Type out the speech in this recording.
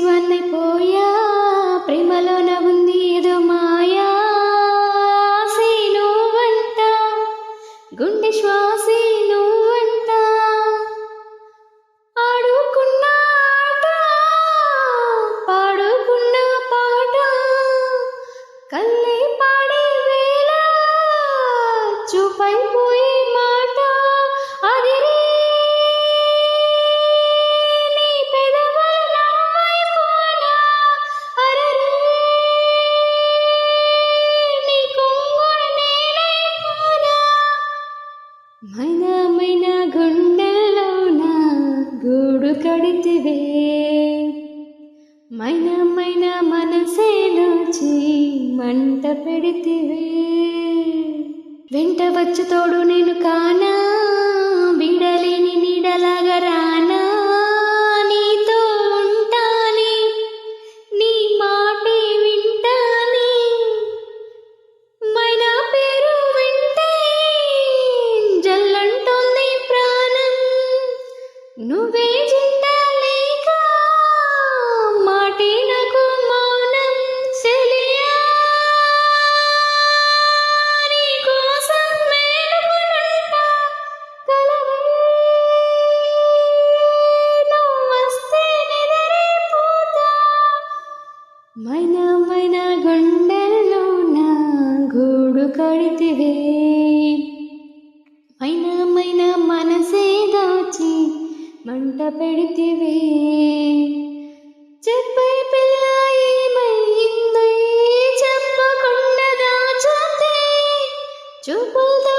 పిచ్చివన్నైపోయా ప్రేమలోన ఉంది ఏదో మాయా ఆసే నువ్వంట గుండె శ్వాసే నువ్వంట ఆడుకున్న ఆట పాడుకున్న పాట కల్లే పాడే వేళ చూపైపోయే మాట అదిరే నీ పెదవుల నవ్వైపోనా అరరే నీ కొంగున నేనైపోనా మైనా మైనా గుండెల్లోన గూడు కడితివే మైనా మైనా మనసే నోచి మంట పెడితివే వెంట వచ్చు తోడు నేను కానా వీడలేని నీడలాగా రానా నీతో ఉంటానే నీ మాటే వింటానే మైనా పేరు వింటే జల్లంటోంది ప్రాణం నువ్వే జింట లేక మాటే నాకు మౌనం చెలియా నీ కోసం మేలుకునుంటా కలవే నువ్వొస్తే నిద్రపోతా మైనా మైనా గుండెల్లోన గూడు కడితివే మైనా మైనా మనసే దాచి మంట పెడితివే చెప్పే పిల్ల ఏమైందో చెప్పకుండా దాచతే చూపులతో